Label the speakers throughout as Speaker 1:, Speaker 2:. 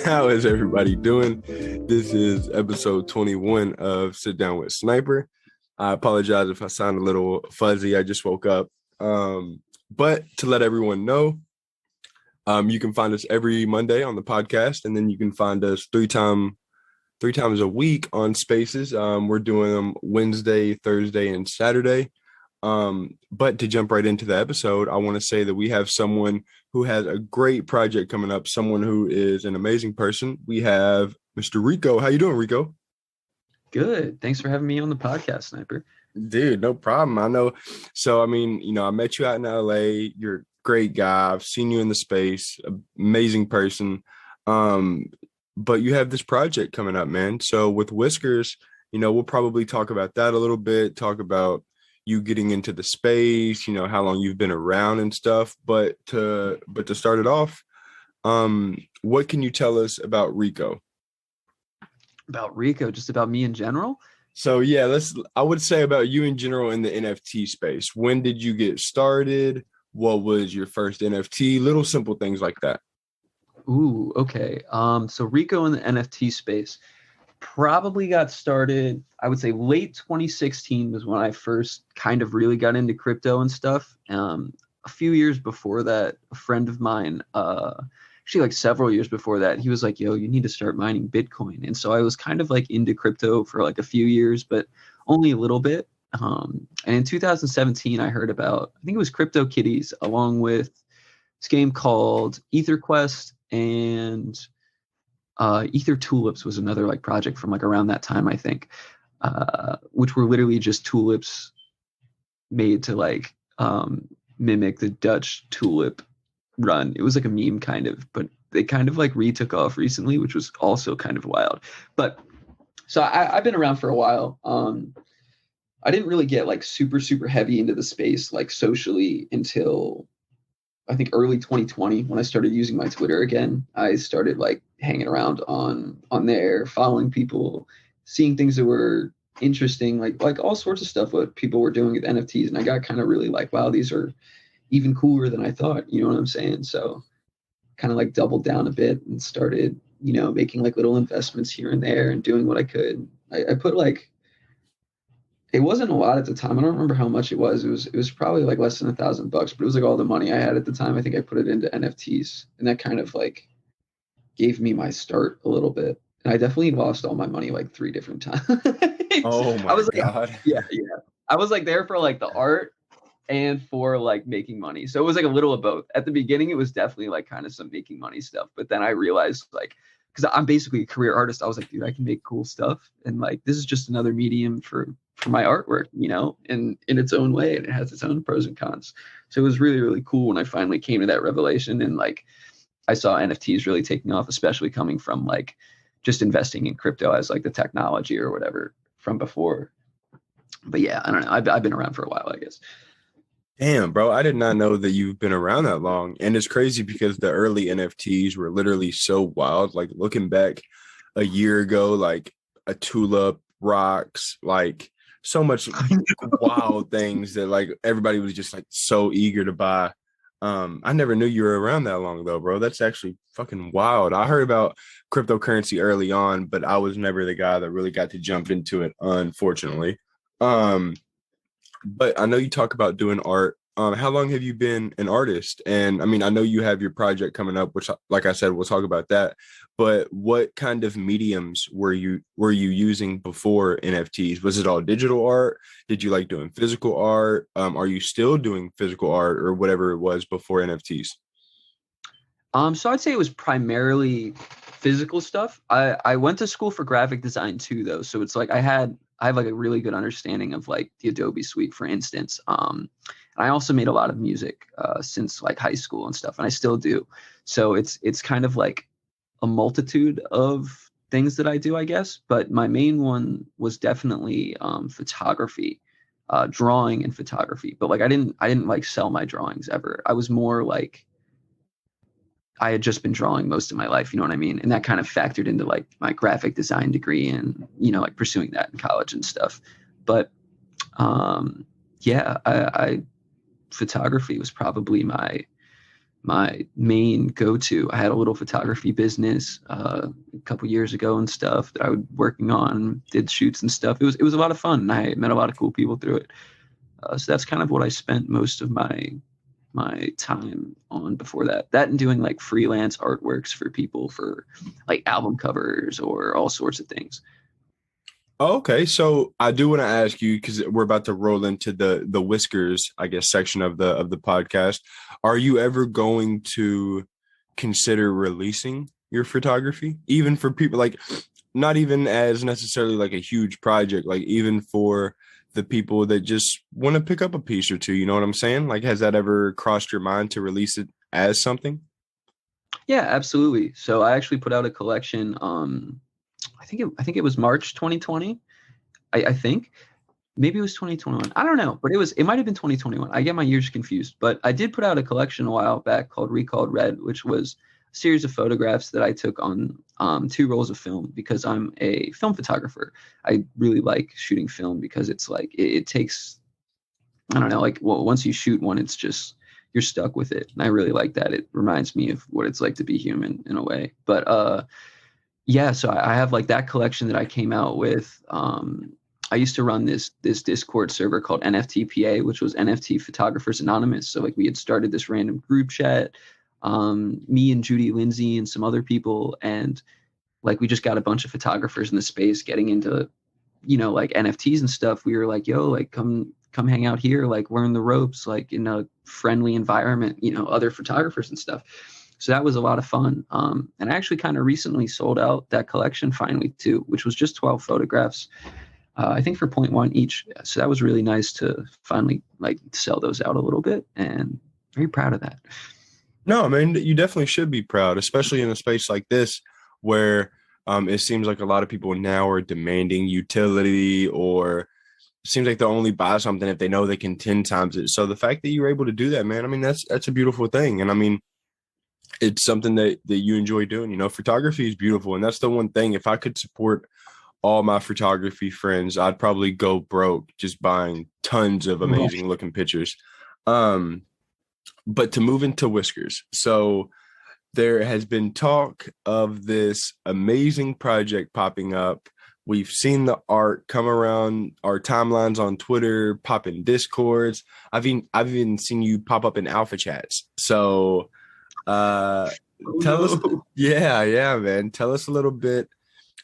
Speaker 1: How is everybody doing? This is episode 21 of Sit Down with Sniper. I apologize if I sound a little fuzzy. I just woke up. But to let everyone know, you can find us every Monday on the podcast, and then you can find us three times a week on Spaces. We're doing them Wednesday, Thursday, and Saturday. But to jump right into the episode, I want to say that we have someone who has a great project coming up, someone who is an amazing person. We have Mr. Rico. How you doing, Rico?
Speaker 2: Good. Thanks for having me on the podcast, Sniper.
Speaker 1: Dude, no problem. I know. So, I met you out in LA. You're a great guy. I've seen you in the space, amazing person. But you have this project coming up, man. So with Whiskers, we'll probably talk about that a little bit, talk about you getting into the space, how long you've been around and stuff. But to start it off, what can you tell us about Rico?
Speaker 2: About Rico, just about me in general?
Speaker 1: So yeah, I would say about you in general in the NFT space. When did you get started? What was your first NFT? Little simple things like that.
Speaker 2: Ooh, okay. So Rico in the NFT space probably got started, I would say late 2016 was when I first kind of really got into crypto and stuff. A few years before that, a friend of mine, actually like several years before that, he was like, yo, you need to start mining Bitcoin. And so I was kind of like into crypto for like a few years, but only a little bit. And in 2017, I heard about, I think it was CryptoKitties, along with this game called EtherQuest, and Ether Tulips was another like project from like around that time, I think, which were literally just tulips made to like mimic the Dutch tulip run. It was like a meme kind of, but they kind of like retook off recently, which was also kind of wild. But so I've been around for a while. I didn't really get like super, super heavy into the space like socially until I think early 2020 when I started using my Twitter again. I started like hanging around on there, following people, seeing things that were interesting, like all sorts of stuff what people were doing with NFTs, and I got kind of really like, wow, these are even cooler than I thought. You know what I'm saying? So kind of like doubled down a bit and started, making like little investments here and there and doing what I could. I put like, it wasn't a lot at the time. I don't remember how much it was. It was probably like less than $1,000, but it was like all the money I had at the time. I think I put it into NFTs, and that kind of like gave me my start a little bit. And I definitely lost all my money like 3 different times.
Speaker 1: Oh my God.
Speaker 2: Yeah. I was like there for like the art and for like making money. So it was like a little of both. At the beginning, it was definitely like kind of some making money stuff. But then I realized like, because I'm basically a career artist, I was like, dude, I can make cool stuff. And like, this is just another medium for my artwork, in its own way. And it has its own pros and cons. So it was really, really cool when I finally came to that revelation. And like, I saw NFTs really taking off, especially coming from like just investing in crypto as like the technology or whatever from before. But yeah, I don't know. I've been around for a while, I guess.
Speaker 1: Damn, bro, I did not know that you've been around that long. And it's crazy because the early NFTs were literally so wild. Like looking back a year ago, like a tulip, rocks, like so much wild things that like everybody was just like so eager to buy. I never knew you were around that long though, bro. That's actually fucking wild. I heard about cryptocurrency early on, but I was never the guy that really got to jump into it, unfortunately. But I know you talk about doing art. How long have you been an artist? And I know you have your project coming up, which, like I said, we'll talk about that. But what kind of mediums were you using before NFTs? Was it all digital art? Did you like doing physical art? Are you still doing physical art or whatever it was before NFTs?
Speaker 2: So I'd say it was primarily physical stuff. I went to school for graphic design too, though. So it's like I have like a really good understanding of like the Adobe Suite, for instance. I also made a lot of music since like high school and stuff, and I still do. So it's kind of like a multitude of things that I do, I guess. But my main one was definitely photography, drawing and photography. But like I didn't like sell my drawings ever. I was more like I had just been drawing most of my life, you know what I mean? And that kind of factored into like my graphic design degree and, like pursuing that in college and stuff. But yeah, I photography was probably my my main go-to. I had a little photography business a couple years ago and stuff that I was working on, did shoots and stuff. It was a lot of fun, and I met a lot of cool people through it. So that's kind of what I spent most of my time on before that. That and doing like freelance artworks for people for like album covers or all sorts of things.
Speaker 1: Okay, so I do want to ask you because we're about to roll into the whiskers, I guess, section of the podcast. Are you ever going to consider releasing your photography, even for people like not even as necessarily like a huge project, like even for the people that just want to pick up a piece or two? You know what I'm saying? Like, has that ever crossed your mind to release it as something?
Speaker 2: Yeah, absolutely. So I actually put out a collection. I think it was March 2020. I think maybe it was 2021. I don't know, but it might have been 2021. I get my years confused, but I did put out a collection a while back called Recalled Red, which was a series of photographs that I took on 2 rolls of film because I'm a film photographer. I really like shooting film because it's like it takes, I don't know, like, well, once you shoot one, it's just you're stuck with it, and I really like that. It reminds me of what it's like to be human in a way. But yeah, so I have like that collection that I came out with. I used to run this Discord server called NFTPA, which was NFT Photographers Anonymous. So like we had started this random group chat, me and Judy Lindsay and some other people, and like we just got a bunch of photographers in the space getting into, like NFTs and stuff. We were like, yo, like come hang out here, like learn the ropes, like in a friendly environment, other photographers and stuff. So that was a lot of fun. And I actually kind of recently sold out that collection finally too, which was just 12 photographs, I think for point one each. So that was really nice to finally like sell those out a little bit, and very proud of that.
Speaker 1: No, I mean, you definitely should be proud, especially in a space like this where it seems like a lot of people now are demanding utility, or it seems like they'll only buy something if they know they can 10 times it. So the fact that you're able to do that, man, I mean, that's a beautiful thing. And I mean, it's something that you enjoy doing. Photography is beautiful. And that's the one thing, if I could support all my photography friends, I'd probably go broke just buying tons of amazing looking pictures. Um, but to move into whiskers. So there has been talk of this amazing project popping up. We've seen the art come around our timelines on Twitter, pop in Discords. I've even seen you pop up in alpha chats. So tell us, yeah, man. Tell us a little bit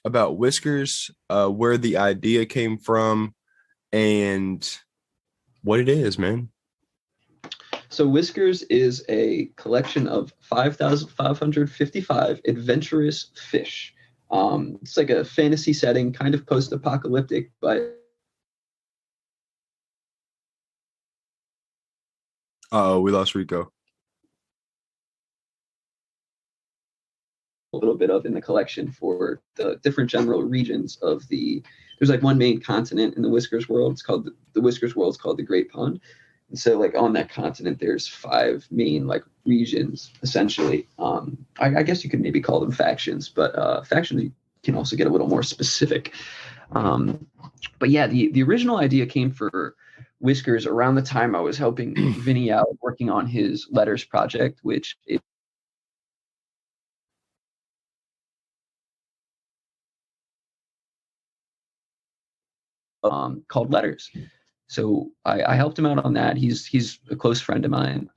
Speaker 1: about Whiskers, where the idea came from, and what it is, man.
Speaker 2: So Whiskers is a collection of 5,555 adventurous fish. It's like a fantasy setting, kind of post-apocalyptic, but
Speaker 1: We lost Rico.
Speaker 2: a little bit of in the collection for the different general regions of there's like one main continent in the Whiskers world. It's called the Whiskers world. It's called the Great Pond. And so like on that continent, there's 5 main like regions essentially. I guess you could maybe call them factions, but factions can also get a little more specific. But yeah, the original idea came for Whiskers around the time I was helping Vinny out working on his letters project, which is called Letters. So I helped him out on that. He's a close friend of mine.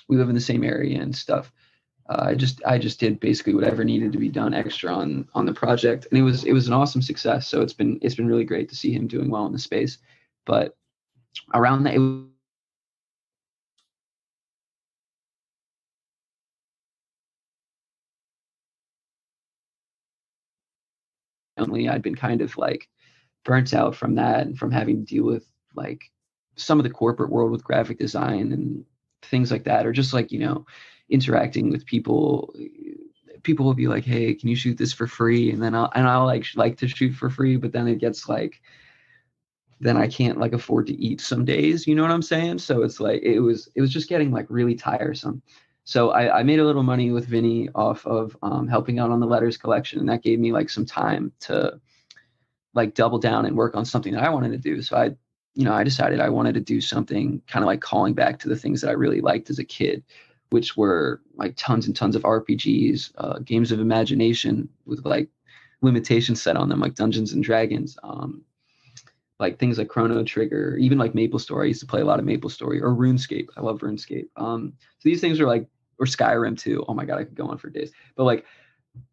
Speaker 2: We live in the same area and stuff. I just did basically whatever needed to be done extra on the project, and it was an awesome success. So it's been really great to see him doing well in the space. But around that, I'd been kind of like burnt out from that and from having to deal with like some of the corporate world with graphic design and things like that, or just like interacting with people. People will be like, hey, can you shoot this for free? And then I'll like to shoot for free, but then it gets like, then I can't like afford to eat some days, you know what I'm saying? So it's like it was just getting like really tiresome. So I made a little money with Vinny off of helping out on the letters collection, and that gave me like some time to like double down and work on something that I wanted to do. So I decided I wanted to do something kind of like calling back to the things that I really liked as a kid, which were like tons and tons of RPGs, games of imagination with like limitations set on them, like Dungeons and Dragons, like things like Chrono Trigger, even like MapleStory. I used to play a lot of MapleStory, or RuneScape. I love RuneScape. So these things are like, or Skyrim too. Oh my God, I could go on for days. But like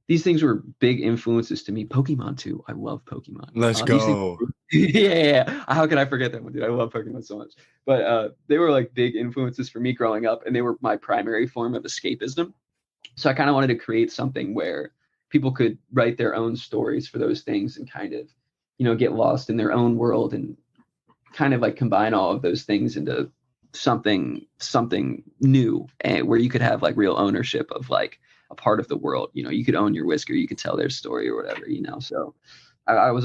Speaker 2: these things were big influences to me. Pokemon too. I love Pokemon.
Speaker 1: Let's go.
Speaker 2: Yeah. How could I forget that one, dude? I love Pokemon so much. But they were like big influences for me growing up, and they were my primary form of escapism. So I kind of wanted to create something where people could write their own stories for those things and kind of, get lost in their own world and kind of like combine all of those things into something new, and where you could have like real ownership of like a part of the world. You could own your whisker, you could tell their story or whatever. So I was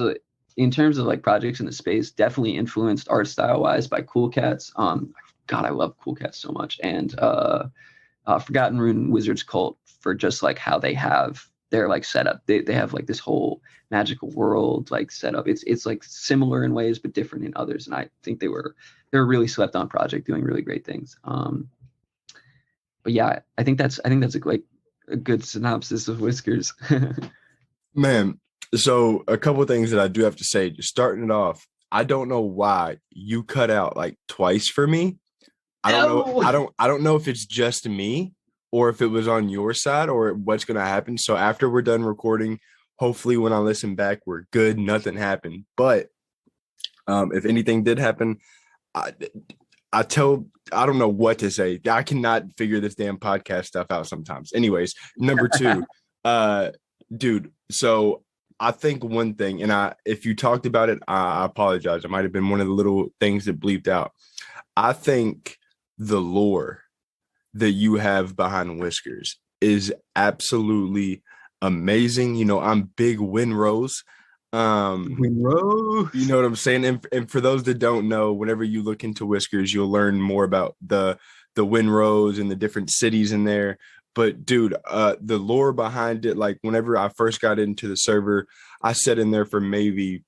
Speaker 2: in terms of like projects in the space, definitely influenced art style wise by Cool Cats. God, I love Cool Cats so much. And Forgotten Rune Wizards Cult, for just like how they have their like setup. They have like this whole magical world like setup. It's like similar in ways but different in others, and I think they were a really slept on project doing really great things. But yeah, I think that's a good synopsis of Whiskers.
Speaker 1: Man, so a couple of things that I do have to say, just starting it off, I don't know why you cut out like twice for me. I don't know if it's just me or if it was on your side or what's going to happen. So after we're done recording, hopefully when I listen back, we're good. Nothing happened. But if anything did happen, I don't know what to say. I cannot figure this damn podcast stuff out sometimes. Anyways, number two, dude. So I think one thing, and if you talked about it, I apologize. It might have been one of the little things that bleeped out. I think the lore that you have behind Whiskers is absolutely amazing. I'm big Winrose.
Speaker 2: Winrose.
Speaker 1: You know what I'm saying? And for those that don't know, whenever you look into Whiskers, you'll learn more about the Winrose and the different cities in there. But dude, the lore behind it, like whenever I first got into the server, I sat in there for maybe,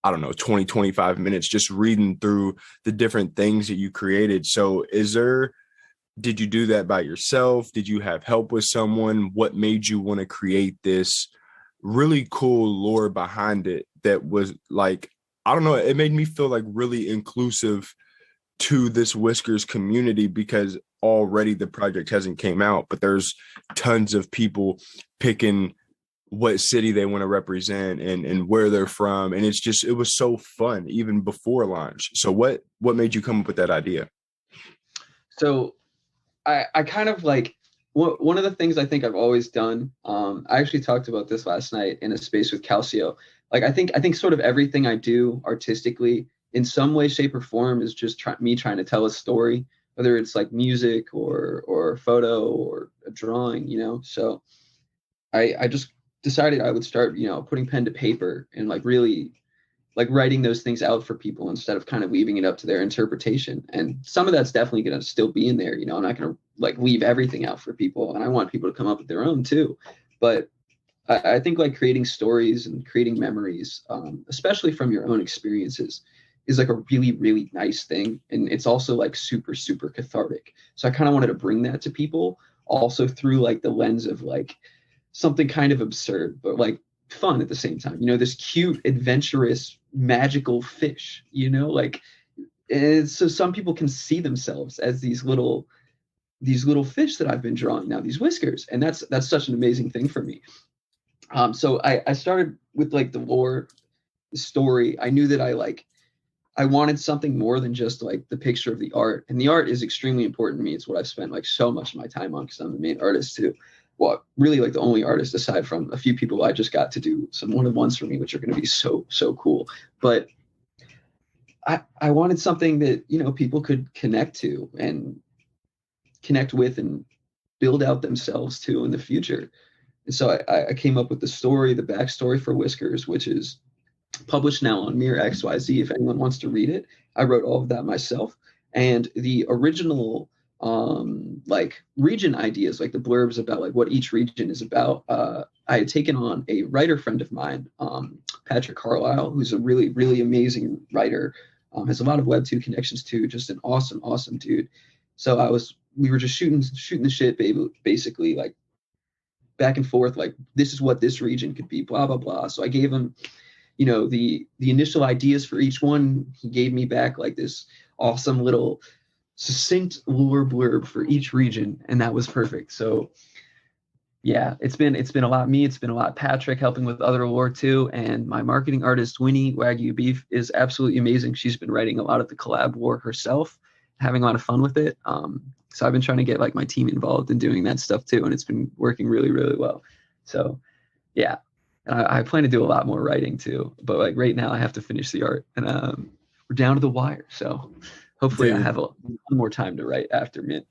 Speaker 1: I don't know, 20, 25 minutes just reading through the different things that you created. So did you do that by yourself? Did you have help with someone? What made you want to create this really cool lore behind it that was like, I don't know, it made me feel like really inclusive to this Whiskers community, because already the project hasn't came out, but there's tons of people picking what city they want to represent and where they're from. And it was so fun even before launch. So what made you come up with that idea?
Speaker 2: So I kind of like, one of the things I think I've always done, I actually talked about this last night in a space with Calcio. Like, I think sort of everything I do artistically in some way, shape, or form is just me trying to tell a story, whether it's like music or photo or a drawing, So I just decided I would start, putting pen to paper and like really like writing those things out for people instead of kind of leaving it up to their interpretation. And some of that's definitely going to still be in there. I'm not going to like leave everything out for people, and I want people to come up with their own too. But I think like creating stories and creating memories, especially from your own experiences, is like a really, really nice thing. And it's also like super, super cathartic. So I kind of wanted to bring that to people also through like the lens of like something kind of absurd, but like fun at the same time. This cute, adventurous, magical fish, like, and so some people can see themselves as these little fish that I've been drawing now, these Whiskers. And that's such an amazing thing for me. So I started with like the lore, the story. I knew that I wanted something more than just like the picture of the art, and the art is extremely important to me. It's what I've spent like so much of my time on, because I'm the main artist too. Well, really like the only artist aside from a few people I just got to do some one-on-ones for me, which are going to be so, so cool. But I wanted something that, people could connect to and connect with and build out themselves to in the future. And so I came up with the backstory for Whiskers, which is published now on Mirror XYZ. If anyone wants to read it, I wrote all of that myself. And the original like region ideas, like the blurbs about like what each region is about, I had taken on a writer friend of mine, Patrick Carlisle, who's a really, really amazing writer, has a lot of Web2 connections too, just an awesome dude. So I was we were just shooting the shit, basically, like back and forth, like this is what this region could be, blah blah blah. So I gave him, the initial ideas for each one. He gave me back like this awesome little succinct lore blurb for each region, and that was perfect. So yeah, it's been a lot me, it's been a lot Patrick helping with other lore too, and my marketing artist Winnie Wagyu Beef is absolutely amazing. She's been writing a lot of the collab lore herself, having a lot of fun with it. So I've been trying to get like my team involved in doing that stuff too, and it's been working really, really well. So yeah, and I plan to do a lot more writing too, but like right now I have to finish the art, and we're down to the wire. So hopefully I have a more time to write after Mint.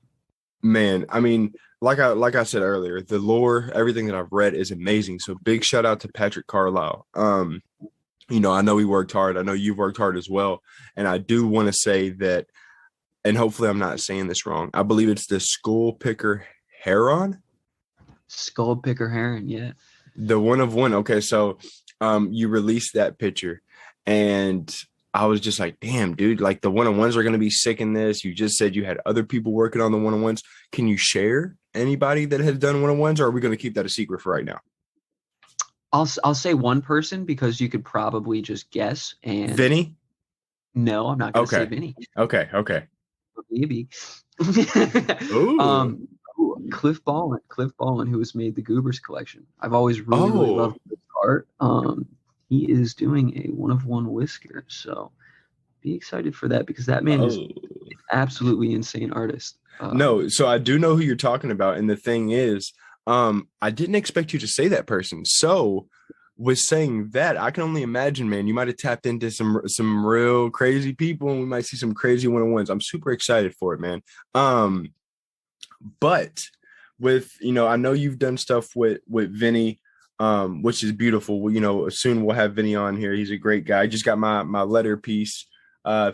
Speaker 1: Man, I mean, like I said earlier, the lore, everything that I've read is amazing. So big shout out to Patrick Carlisle. I know he worked hard. I know you've worked hard as well. And I do want to say that, and hopefully I'm not saying this wrong, I believe it's the Skull Picker Heron.
Speaker 2: Skull Picker Heron, yeah.
Speaker 1: The one of one. Okay, so you released that picture, and I was just like, damn, dude, like the one-on-ones are going to be sick in this. You just said you had other people working on the one-on-ones. Can you share anybody that has done one-on-ones, or are we going to keep that a secret for right now?
Speaker 2: I'll say one person because you could probably just guess. And
Speaker 1: Vinny?
Speaker 2: No, I'm not going to say Vinny.
Speaker 1: Okay.
Speaker 2: Maybe.
Speaker 1: Ooh.
Speaker 2: Cliff Ballin, who has made the Goobers collection. I've always really loved his art. He is doing a one-of-one whisker, so be excited for that because that man is an absolutely insane artist.
Speaker 1: No, so I do know who you're talking about, and the thing is, I didn't expect you to say that person. So, with saying that, I can only imagine, man, you might have tapped into some real crazy people, and we might see some crazy one-on-ones. I'm super excited for it, man. But with I know you've done stuff with Vinny. Which is beautiful. Well, soon we'll have Vinny on here. He's a great guy. I just got my letter piece,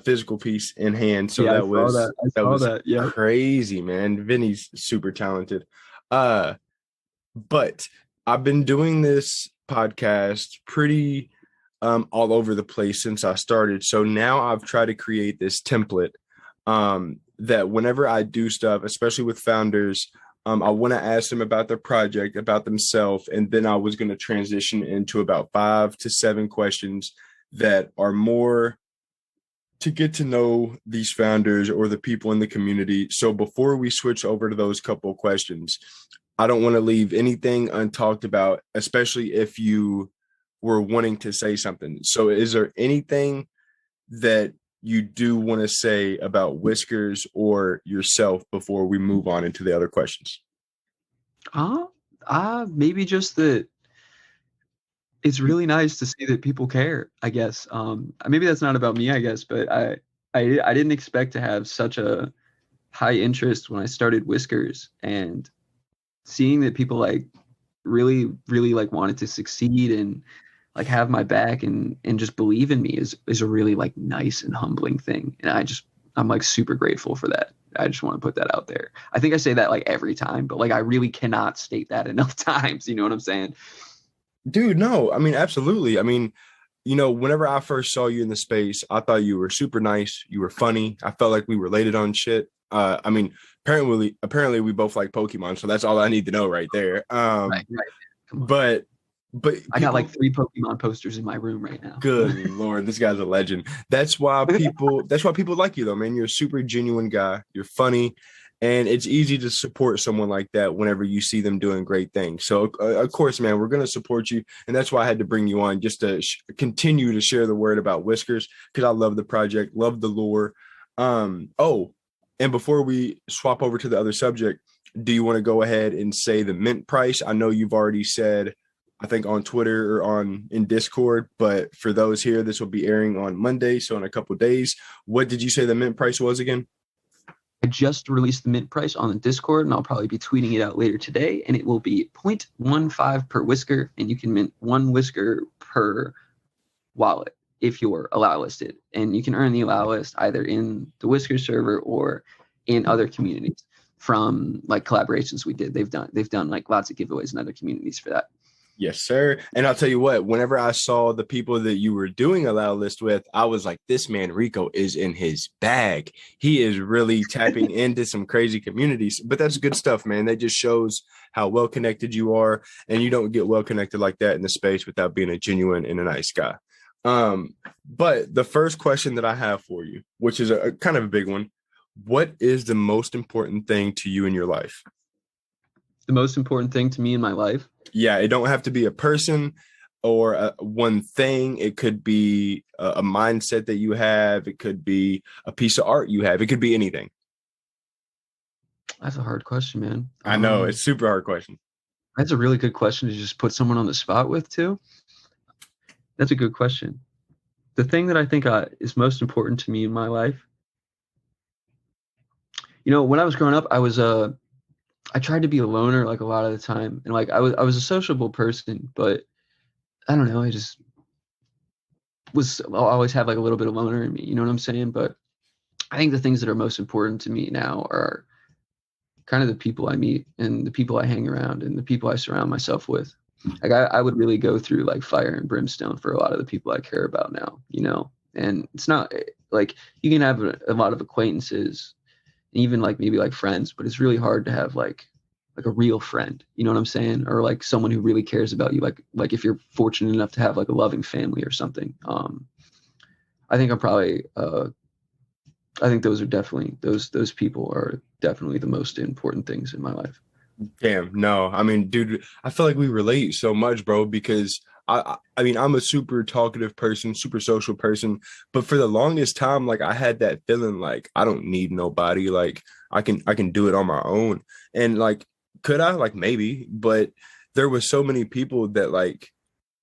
Speaker 1: physical piece in hand. So that was crazy, man. Vinny's super talented. But I've been doing this podcast pretty all over the place since I started. So now I've tried to create this template that whenever I do stuff, especially with founders, I want to ask them about their project, about themselves, and then I was going to transition into about 5 to 7 questions that are more to get to know these founders or the people in the community. So before we switch over to those couple of questions, I don't want to leave anything untalked about, especially if you were wanting to say something. So is there anything that you do want to say about Whiskers or yourself before we move on into the other questions?
Speaker 2: Maybe just that it's really nice to see that people care, I guess. Maybe that's not about me, I guess, but I didn't expect to have such a high interest when I started Whiskers, and seeing that people like really, really like wanted to succeed and like have my back and just believe in me is a really like nice and humbling thing. And I'm like super grateful for that. I just want to put that out there. I think I say that like every time, but like I really cannot state that enough times. You know what I'm saying?
Speaker 1: Dude, no, I mean, absolutely. I mean, whenever I first saw you in the space, I thought you were super nice. You were funny. I felt like we related on shit. I mean, apparently we both like Pokemon, so that's all I need to know right there.
Speaker 2: Right.
Speaker 1: But
Speaker 2: I got like 3 Pokemon posters in my room right now.
Speaker 1: Good Lord, this guy's a legend. That's why people like you though, man. You're a super genuine guy. You're funny, and it's easy to support someone like that whenever you see them doing great things. So of course, man, we're going to support you. And that's why I had to bring you on just to continue to share the word about Whiskers, because I love the project, love the lore. And before we swap over to the other subject, do you want to go ahead and say the mint price? I know you've already said, I think on Twitter or in Discord, but for those here, this will be airing on Monday. So in a couple of days. What did you say the mint price was again?
Speaker 2: I just released the mint price on the Discord, and I'll probably be tweeting it out later today, and it will be 0.15 per whisker, and you can mint 1 whisker per wallet if you're allow listed, and you can earn the allow list either in the Whisker server or in other communities from like collaborations we did. They've done like lots of giveaways in other communities for that.
Speaker 1: Yes, sir. And I'll tell you what, whenever I saw the people that you were doing a loud list with, I was like, this man Rico is in his bag. He is really tapping into some crazy communities. But that's good stuff, man. That just shows how well connected you are. And you don't get well connected like that in the space without being a genuine and a nice guy. But the first question that I have for you, which is a kind of a big one, what is the most important thing to you in your life?
Speaker 2: The most important thing to me in my life.
Speaker 1: Yeah, it don't have to be a person or one thing. It could be a mindset that you have. It could be a piece of art you have. It could be anything.
Speaker 2: That's a hard question, man.
Speaker 1: I know it's super hard question.
Speaker 2: That's a really good question to just put someone on the spot with too. That's a good question. The thing that I think is most important to me in my life, when I was growing up, I tried to be a loner like a lot of the time, and like I was a sociable person, but I don't know, I just I'll always have like a little bit of loner in me, you know what I'm saying? But I think the things that are most important to me now are kind of the people I meet and the people I hang around and the people I surround myself with. Like I would really go through like fire and brimstone for a lot of the people I care about now, and it's not like you can have a lot of acquaintances, even like maybe like friends, but it's really hard to have like a real friend, you know what I'm saying? Or like someone who really cares about you. Like if you're fortunate enough to have like a loving family or something. I think I think those are definitely, those people are definitely the most important things in my life.
Speaker 1: Damn, no. I mean, dude, I feel like we relate so much, bro, because I mean, I'm a super talkative person, super social person, but for the longest time, like I had that feeling like I don't need nobody. Like I can do it on my own. And like, could I? Like maybe, but there was so many people that like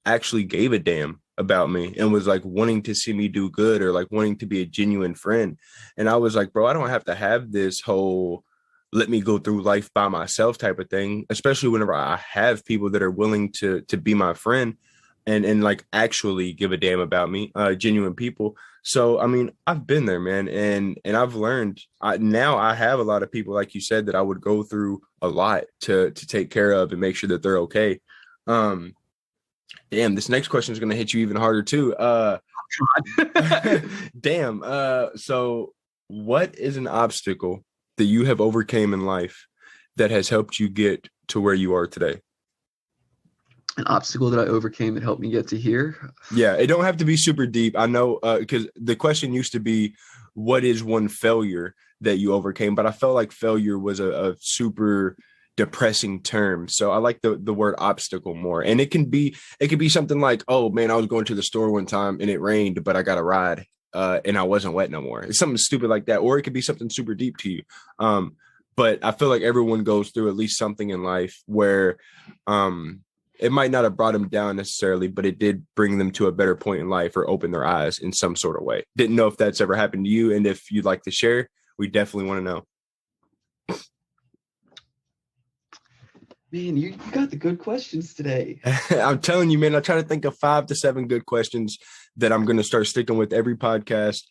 Speaker 1: actually gave a damn about me and was like wanting to see me do good or like wanting to be a genuine friend. And I was like, bro, I don't have to have this whole let me go through life by myself type of thing, especially whenever I have people that are willing to be my friend and like actually give a damn about me, genuine people. So I mean, I've been there, man, and I've learned. Now I have a lot of people, like you said, that I would go through a lot to take care of and make sure that they're okay. Um, Damn, this next question is going to hit you even harder too. Damn. So what is an obstacle that you have overcame in life that has helped you get to where you are today?
Speaker 2: An obstacle that I overcame that helped me get to here.
Speaker 1: Yeah, it don't have to be super deep. I know because the question used to be, what is one failure that you overcame? But I felt like failure was a super depressing term. So I like the word obstacle more. And it could be something like, oh man, I was going to the store one time and it rained, but I got a ride and I wasn't wet no more. It's something stupid like that. Or it could be something super deep to you. But I feel like everyone goes through at least something in life where it might not have brought them down necessarily, but it did bring them to a better point in life or open their eyes in some sort of way. Didn't know if that's ever happened to you. And if you'd like to share, we definitely want to know.
Speaker 2: Man, you got the good questions today.
Speaker 1: I'm telling you, man, I try to think of 5 to 7 good questions that I'm going to start sticking with every podcast.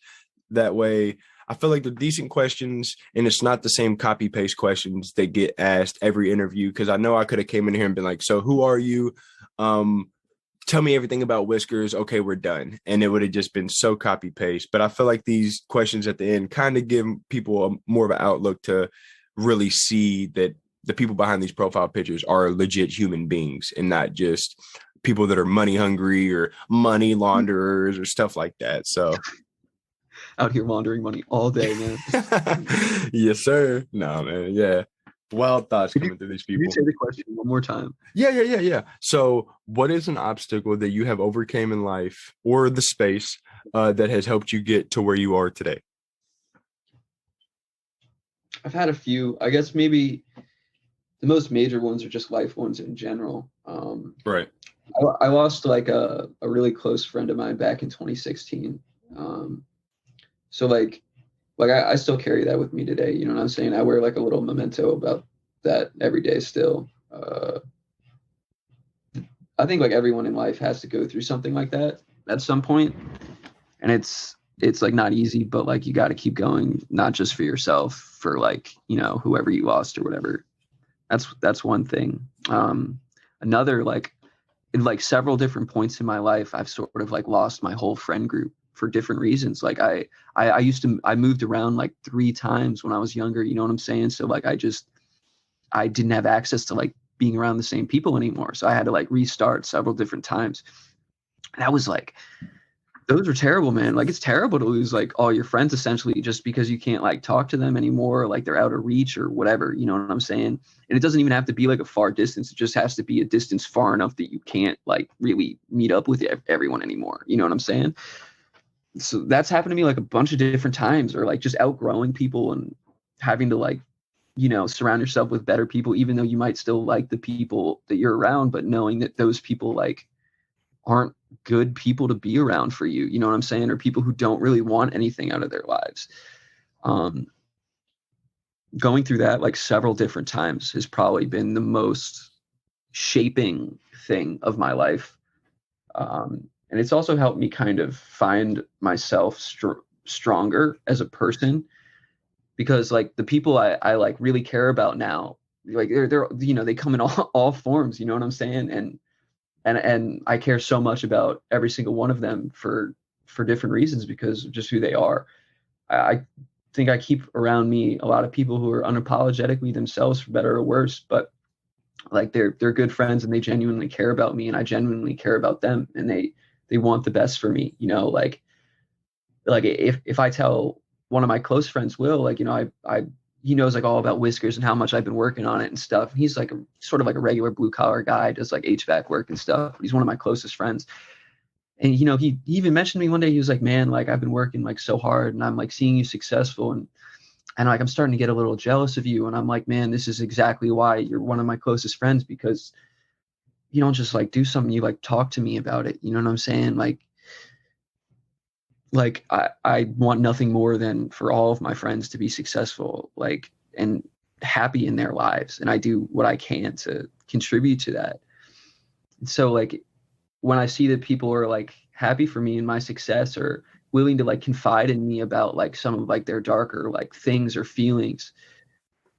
Speaker 1: That way, I feel like they're decent questions, and it's not the same copy paste questions that get asked every interview. Because I know I could have came in here and been like, "So who are you? Tell me everything about Whiskers. Okay, we're done," and it would have just been so copy paste. But I feel like these questions at the end kind of give people more of an outlook to really see that the people behind these profile pictures are legit human beings and not just people that are money hungry or money launderers or stuff like that. So
Speaker 2: out here laundering money all day, man.
Speaker 1: Yes, sir. No, man. Yeah. Wild thoughts
Speaker 2: Could
Speaker 1: coming through these
Speaker 2: you
Speaker 1: people.
Speaker 2: say the question one more time?
Speaker 1: Yeah. So what is an obstacle that you have overcame in life or the space that has helped you get to where you are today?
Speaker 2: I've had a few. I guess maybe the most major ones are just life ones in general.
Speaker 1: Right.
Speaker 2: I lost like a really close friend of mine back in 2016. So like I still carry that with me today. You know what I'm saying? I wear like a little memento about that every day still. I think like everyone in life has to go through something like that at some point, and it's like not easy, but like you got to keep going, not just for yourself, for like whoever you lost or whatever. That's one thing. Another, like in like several different points in my life, I've sort of like lost my whole friend group for different reasons. Like I moved around like 3 times when I was younger, you know what I'm saying? So like I didn't have access to like being around the same people anymore. So I had to like restart several different times. And that was like, those are terrible, man. Like it's terrible to lose like all your friends essentially just because you can't like talk to them anymore, like they're out of reach or whatever, you know what I'm saying? And it doesn't even have to be like a far distance. It just has to be a distance far enough that you can't like really meet up with everyone anymore. You know what I'm saying? So that's happened to me like a bunch of different times, or like just outgrowing people and having to like, you know, surround yourself with better people, even though you might still like the people that you're around, but knowing that those people like aren't good people to be around for you, you know what I'm saying? Or people who don't really want anything out of their lives. Um, Going through that like several different times has probably been the most shaping thing of my life. And it's also helped me kind of find myself stronger as a person, because like the people I like really care about now, like they're you know, they come in all forms, you know what I'm saying? And I care so much about every single one of them for different reasons because of just who they are. I think I keep around me a lot of people who are unapologetically themselves, for better or worse, but like they're good friends and they genuinely care about me and I genuinely care about them, and they want the best for me, you know, like if I tell one of my close friends, Will, like, you know, I he knows like all about whiskers and how much I've been working on it and stuff. He's like a sort of like a regular blue collar guy, does like HVAC work and stuff. He's one of my closest friends. And you know, he even mentioned to me one day, he was like, man, like I've been working like so hard and I'm like seeing you successful, and like I'm starting to get a little jealous of you. And I'm like, man, this is exactly why you're one of my closest friends, because you don't just like do something, you like talk to me about it. You know what I'm saying? Like I want nothing more than for all of my friends to be successful, like, and happy in their lives. And I do what I can to contribute to that. And so like when I see that people are like happy for me and my success, or willing to like confide in me about like some of like their darker like things or feelings,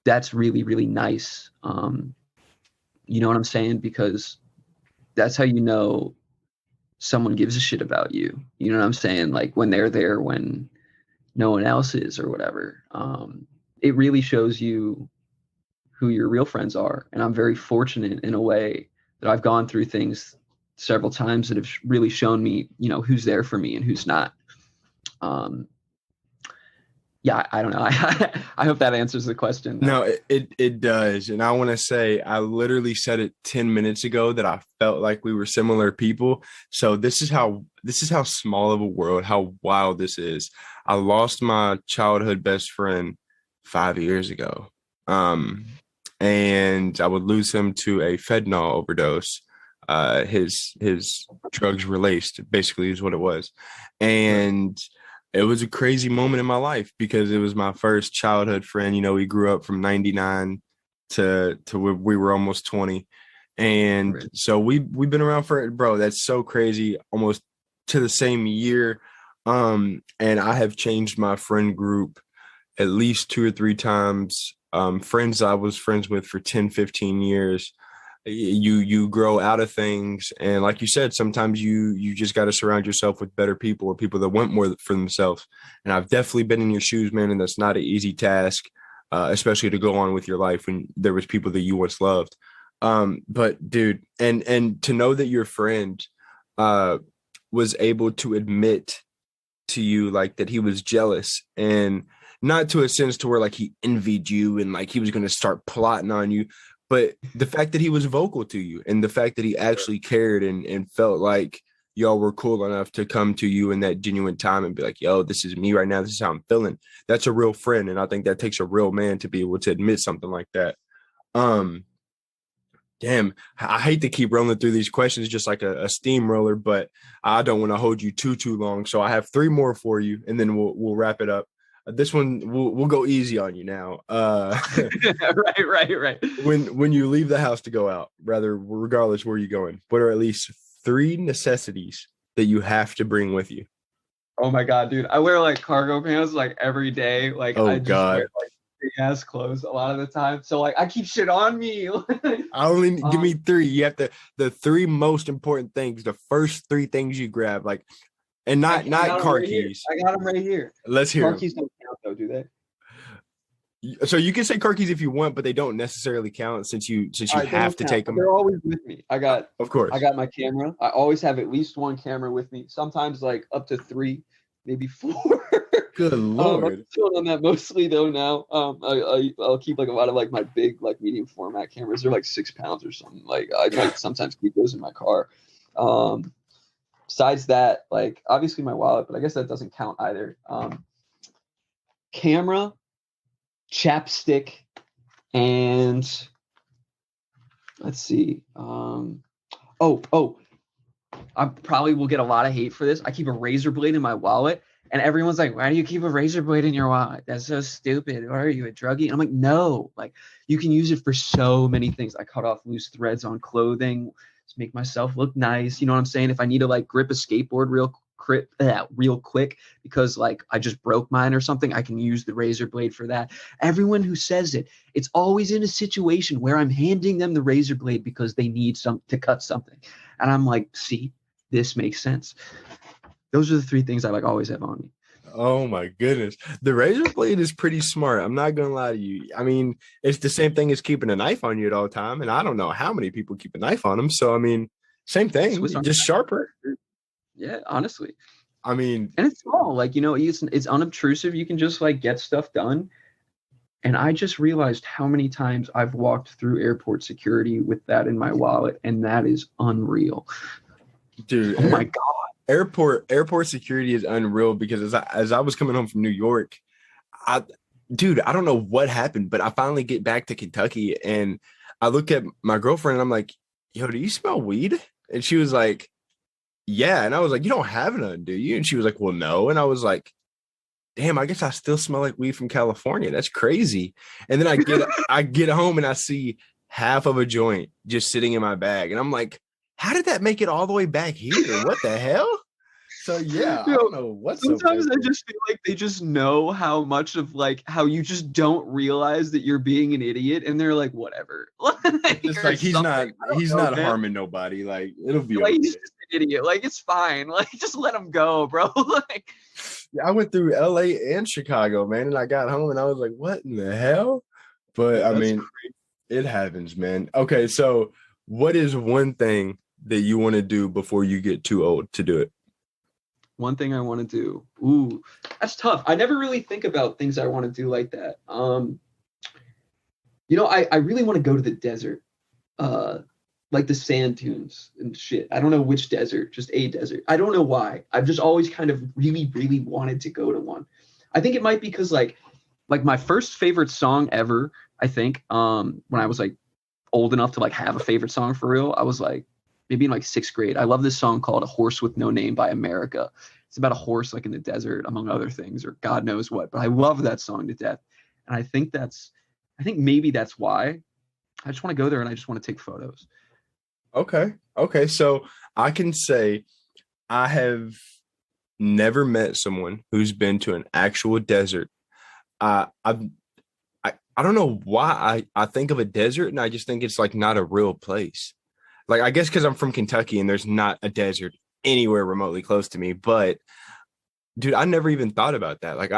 Speaker 2: that's really, really nice. You know what I'm saying? Because that's how you know someone gives a shit about you. You know what I'm saying? Like when they're there when no one else is or whatever. It really shows you who your real friends are. And I'm very fortunate in a way that I've gone through things several times that have really shown me, you know, who's there for me and who's not. Um, yeah, I don't know. I hope that answers the question.
Speaker 1: No, it does. And I want to say, I literally said it 10 minutes ago that I felt like we were similar people. So this is how small of a world, how wild this is. I lost my childhood best friend 5 years ago. And I would lose him to a fentanyl overdose. His drugs were laced, basically, is what it was. And it was a crazy moment in my life because it was my first childhood friend. You know, we grew up from 99 to we were almost 20. And
Speaker 2: Right.
Speaker 1: so we've been around for, bro, that's so crazy, almost to the same year. And I have changed my friend group at least 2 or 3 times. Friends I was friends with for 10, 15 years. You grow out of things, and like you said, sometimes you just got to surround yourself with better people, or people that want more for themselves. And I've definitely been in your shoes, man, and that's not an easy task, especially to go on with your life when there was people that you once loved. But dude, and to know that your friend was able to admit to you like that he was jealous, and not to a sense to where like he envied you and like he was going to start plotting on you, but the fact that he was vocal to you and the fact that he actually cared and felt like y'all were cool enough to come to you in that genuine time and be like, yo, this is me right now, this is how I'm feeling. That's a real friend, and I think that takes a real man to be able to admit something like that. um Damn, I hate to keep rolling through these questions just like a steamroller, but I don't want to hold you too long. So I have 3 more for you, and then we'll wrap it up. This one we'll go easy on you now.
Speaker 2: Right.
Speaker 1: When you leave the house to go out, rather regardless where you're going, what are at least 3 necessities that you have to bring with you?
Speaker 2: Oh my God, dude. I wear like cargo pants like every day. Like
Speaker 1: Oh
Speaker 2: I just wear
Speaker 1: God.
Speaker 2: like big ass clothes a lot of the time. So like I keep shit on me.
Speaker 1: I only give me three. You have the three most important things, the first three things you grab, like, and not car
Speaker 2: right
Speaker 1: keys.
Speaker 2: I got them right here.
Speaker 1: Let's hear
Speaker 2: Car
Speaker 1: them.
Speaker 2: keys don't count though, do they?
Speaker 1: So you can say car keys if you want, but they don't necessarily count since you
Speaker 2: Right,
Speaker 1: have to take them.
Speaker 2: They're always with me.
Speaker 1: Of course.
Speaker 2: I got my camera. I always have at least one camera with me. Sometimes like up to 3, maybe 4.
Speaker 1: Good Lord.
Speaker 2: I'm chilling on that mostly though now. I'll keep like a lot of like my big like medium format cameras. They're like 6 pounds or something. Like I might sometimes keep those in my car. Besides that, like obviously my wallet, but I guess that doesn't count either. Camera, chapstick, and let's see. I probably will get a lot of hate for this. I keep a razor blade in my wallet, and everyone's like, "Why do you keep a razor blade in your wallet? That's so stupid. What are you, a druggie?" And I'm like, "No, like you can use it for so many things. I cut off loose threads on clothing to make myself look nice. You know what I'm saying? If I need to like grip a skateboard real quick because like I just broke mine or something, I can use the razor blade for that." Everyone who says it's always in a situation where I'm handing them the razor blade because they need to cut something, and I'm like, see, this makes sense. Those are the 3 things I like always have on me.
Speaker 1: Oh my goodness. The razor blade is pretty smart. I'm not gonna lie to you. I mean, it's the same thing as keeping a knife on you at all time, and I don't know how many people keep a knife on them. So I mean, same thing, just sharper.
Speaker 2: Yeah, honestly.
Speaker 1: I mean,
Speaker 2: and it's small, like, you know, it's unobtrusive. You can just like get stuff done. And I just realized how many times I've walked through airport security with that in my wallet, and that is unreal.
Speaker 1: Dude,
Speaker 2: oh my God.
Speaker 1: Airport security is unreal because as I was coming home from New York, I don't know what happened, but I finally get back to Kentucky and I look at my girlfriend and I'm like, "Yo, do you smell weed?" And she was like, "Yeah." And I was like, "You don't have none, do you?" And she was like, "Well, no." And I was like, "Damn, I guess I still smell like weed from California. That's crazy." And then I get home and I see half of a joint just sitting in my bag. And I'm like, how did that make it all the way back here? What the hell? So yeah, I don't know what's
Speaker 2: sometimes I just feel like they just know how much of like how you just don't realize that you're being an idiot, and they're like, whatever.
Speaker 1: It's like he's not harming nobody. Like it'll be
Speaker 2: like
Speaker 1: okay.
Speaker 2: he's just an idiot. Like it's fine. Like just let him go, bro. Like
Speaker 1: yeah, I went through LA and Chicago, man, and I got home and I was like, what in the hell? But I mean, it happens, man. Okay, so what is one thing that you want to do before you get too old to do it?
Speaker 2: One thing I want to do. Ooh, that's tough. I never really think about things I want to do like that. You know, I really want to go to the desert. Like the sand dunes and shit. I don't know which desert, just a desert. I don't know why. I've just always kind of really, really wanted to go to one. I think it might be because like my first favorite song ever, I think, when I was like old enough to like have a favorite song for real, I was like maybe in like 6th grade. I love this song called "A Horse with No Name" by America. It's about a horse like in the desert, among other things, or God knows what. But I love that song to death. And I think maybe that's why. I just want to go there and I just want to take photos.
Speaker 1: Okay. So I can say I have never met someone who's been to an actual desert. I don't know why I think of a desert and I just think it's like not a real place. Like, I guess because I'm from Kentucky and there's not a desert anywhere remotely close to me. But dude, I never even thought about that. Like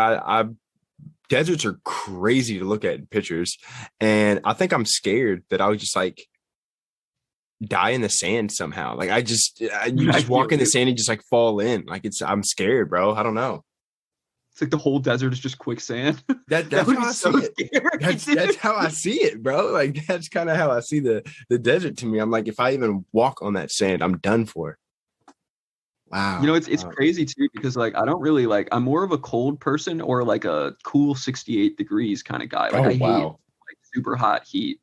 Speaker 1: deserts are crazy to look at in pictures. And I think I'm scared that I would just like die in the sand somehow. Like you just walk in the sand and just like fall in. Like I'm scared, bro. I don't know.
Speaker 2: It's like the whole desert is just quicksand.
Speaker 1: That's how I see it. That's how I see it, bro. Like that's kind of how I see the desert to me. I'm like, if I even walk on that sand, I'm done for. Wow.
Speaker 2: You know, it's crazy too because like I don't really like. I'm more of a cold person or like a cool 68 degrees kind of guy. Like I hate like super hot heat.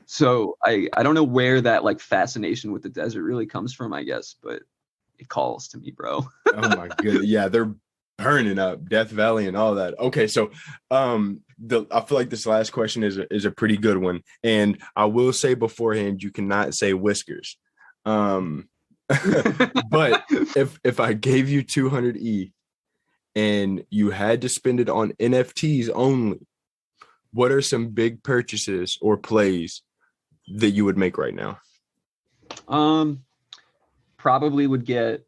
Speaker 2: So I don't know where that like fascination with the desert really comes from, I guess, but it calls to me, bro.
Speaker 1: Oh my goodness. Yeah, they're burning up Death Valley and all that. Okay, so I feel like this last question is a pretty good one. And I will say beforehand, you cannot say whiskers. But if I gave you 200 E and you had to spend it on NFTs only, what are some big purchases or plays that you would make right now?
Speaker 2: Probably would get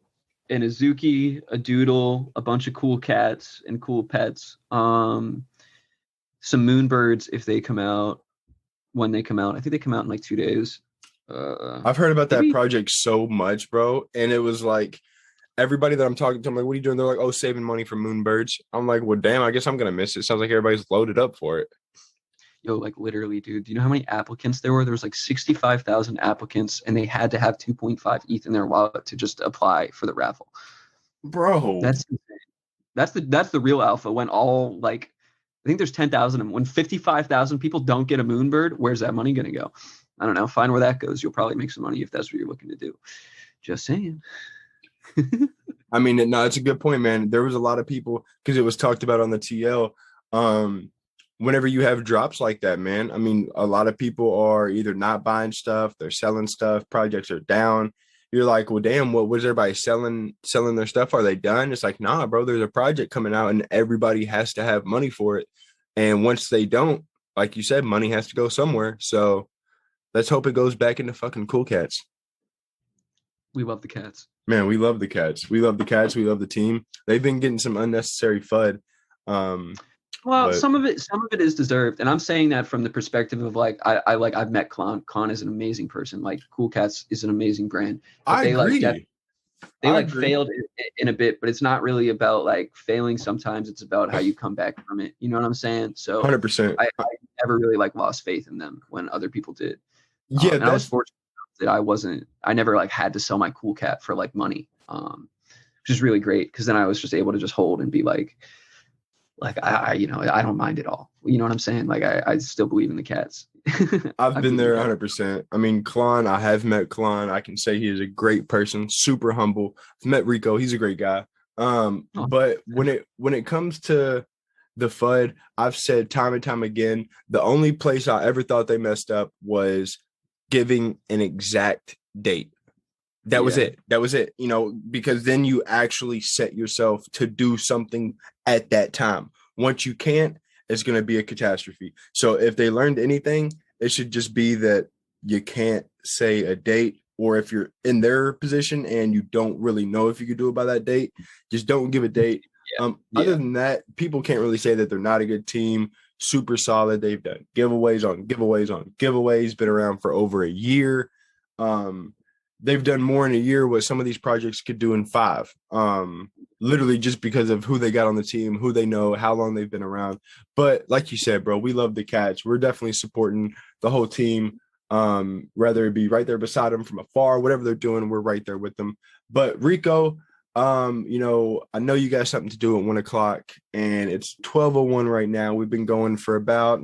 Speaker 2: an Azuki, a Doodle, a bunch of cool cats and cool pets. Some Moonbirds if they come out, when they come out. I think they come out in like 2 days.
Speaker 1: I've heard about that project so much, bro. And it was like everybody that I'm talking to, I'm like, what are you doing? They're like, oh, saving money for Moonbirds. I'm like, well, damn, I guess I'm gonna miss it. Sounds like everybody's loaded up for it.
Speaker 2: Yo, like literally, dude. Do you know how many applicants there were? There was like 65,000 applicants, and they had to have 2.5 ETH in their wallet to just apply for the raffle.
Speaker 1: Bro,
Speaker 2: That's insane. That's the real alpha. When all like, I think there's 10,000, and when 55,000 people don't get a Moonbird, where's that money gonna go? I don't know. Find where that goes. You'll probably make some money if that's what you're looking to do. Just saying.
Speaker 1: I mean, no, it's a good point, man. There was a lot of people because it was talked about on the TL. Whenever you have drops like that, man, I mean, a lot of people are either not buying stuff, they're selling stuff, projects are down. You're like, well, damn, what was everybody selling their stuff? Are they done? It's like, nah, bro, there's a project coming out and everybody has to have money for it. And once they don't, like you said, money has to go somewhere. So let's hope it goes back into fucking cool cats.
Speaker 2: We love the cats.
Speaker 1: Man, we love the cats. We love the cats. We love the team. They've been getting some unnecessary FUD.
Speaker 2: Well, some of it is deserved, and I'm saying that from the perspective of like I've met Klon. Klon is an amazing person. Like Cool Cats is an amazing brand. But
Speaker 1: I agree.
Speaker 2: They failed in a bit, but it's not really about like failing. Sometimes it's about how you come back from it. You know what I'm saying? So
Speaker 1: 100%.
Speaker 2: I never really like lost faith in them when other people did.
Speaker 1: Yeah,
Speaker 2: and I was fortunate that I never like had to sell my Cool Cat for like money, which is really great because then I was just able to just hold and be like I don't mind it all. You know what I'm saying? Like I still believe in the cats.
Speaker 1: I've been there 100%. I mean, Klon, I have met Klon. I can say he is a great person, super humble. I've met Rico. He's a great guy. But when it comes to the FUD, I've said time and time again, the only place I ever thought they messed up was giving an exact date. That was it. That was it. You know, because then you actually set yourself to do something at that time. Once you can't, it's going to be a catastrophe. So if they learned anything, it should just be that you can't say a date, or if you're in their position and you don't really know if you could do it by that date, just don't give a date. Other than that, people can't really say that they're not a good team. Super solid. They've done giveaways on giveaways on giveaways, been around for over a year. They've done more in a year what some of these projects could do in 5. Literally just because of who they got on the team, who they know, how long they've been around. But like you said, bro, we love the cats. We're definitely supporting the whole team. Whether it be right there beside them from afar, whatever they're doing, we're right there with them. But Rico, I know you got something to do at 1:00 and it's 12:01 right now. We've been going for about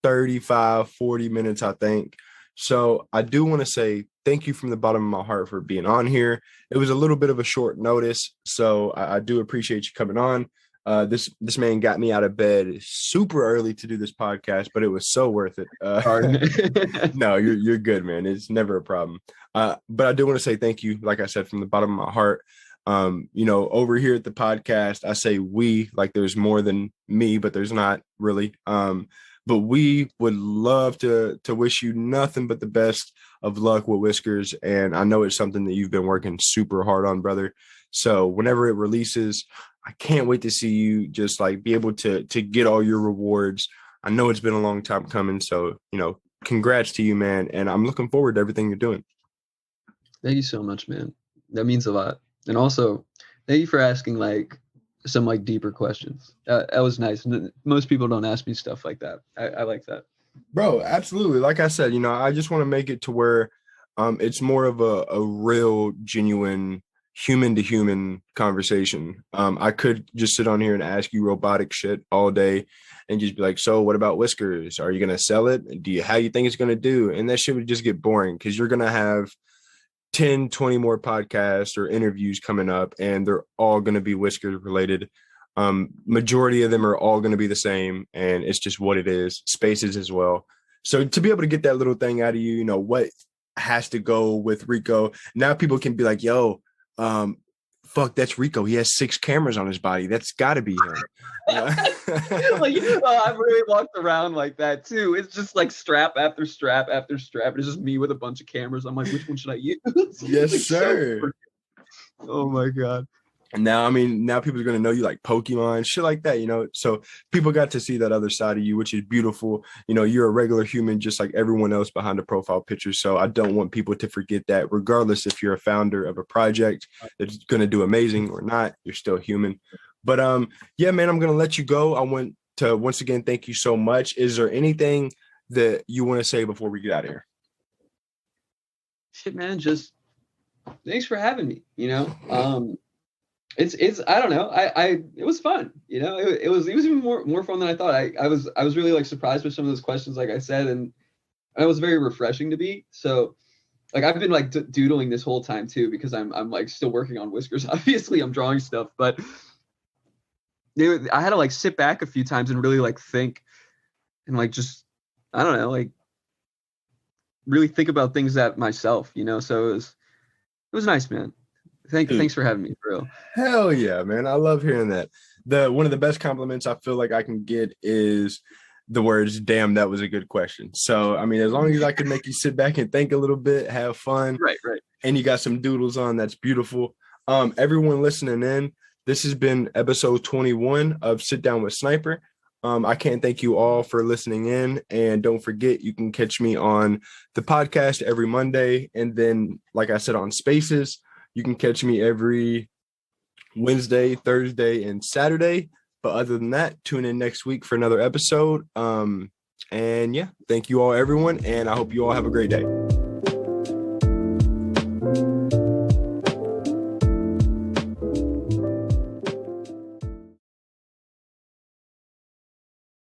Speaker 1: 35, 40 minutes, I think. So I do want to say thank you from the bottom of my heart for being on here. It was a little bit of a short notice, so I do appreciate you coming on. This man got me out of bed super early to do this podcast, but it was so worth it. No, you're good, man. It's never a problem. But I do want to say thank you, like I said, from the bottom of my heart. Over here at the podcast, I say we, like there's more than me, but there's not really. But we would love to wish you nothing but the best of luck with Whiskers. And I know it's something that you've been working super hard on, brother. So whenever it releases, I can't wait to see you just like be able to get all your rewards. I know it's been a long time coming. So, congrats to you, man. And I'm looking forward to everything you're doing.
Speaker 2: Thank you so much, man. That means a lot. And also, thank you for asking like some like deeper questions. That was nice. Most people don't ask me stuff like that. I like that.
Speaker 1: Bro, absolutely. Like I said, I just want to make it to where it's more of a real, genuine, human to human conversation. I could just sit on here and ask you robotic shit all day and just be like, so what about Whiskers? Are you going to sell it? How you think it's going to do? And that shit would just get boring because you're going to have 10, 20 more podcasts or interviews coming up, and they're all going to be Whiskers related. Majority of them are all going to be the same, and it's just what it is. Spaces as well. So to be able to get that little thing out of you, what has to go with Rico. Now people can be like, yo, fuck, that's Rico. He has 6 cameras on his body. That's got to be him.
Speaker 2: Like, I've really walked around like that too. It's just like strap after strap after strap. It's just me with a bunch of cameras. I'm like, which one should I use?
Speaker 1: Yes,
Speaker 2: like,
Speaker 1: sir.
Speaker 2: So oh my God.
Speaker 1: Now, I mean, now people are going to know you like Pokemon, shit like that, you know? So people got to see that other side of you, which is beautiful. You know, you're a regular human, just like everyone else behind the profile picture. So I don't want people to forget that, regardless if you're a founder of a project that's going to do amazing or not, you're still human. But yeah, man, I'm going to let you go. I want to once again, thank you so much. Is there anything that you want to say before we get out of here?
Speaker 2: Shit, man, just thanks for having me, you know? It's I don't know. It was fun, you know. It was even more fun than I thought. I was really like surprised with some of those questions, like I said, and it was very refreshing to be. So like I've been like doodling this whole time too, because I'm like still working on whiskers. Obviously, I'm drawing stuff, but I had to like sit back a few times and really like think and like just I don't know, like really think about things that myself, you know. So it was nice, man. Thanks for having me, for real.
Speaker 1: Hell yeah, man. I love hearing that. One of the best compliments I feel like I can get is the words, damn, that was a good question. So, I mean, as long as I can make you sit back and think a little bit, have fun.
Speaker 2: Right.
Speaker 1: And you got some doodles on, that's beautiful. Everyone listening in, this has been episode 21 of Sit Down with Sniper. I can't thank you all for listening in. And don't forget, you can catch me on the podcast every Monday. And then, like I said, on Spaces. You can catch me every Wednesday, Thursday, and Saturday. But other than that, tune in next week for another episode. And yeah, thank you all, everyone. And I hope you all have a great day.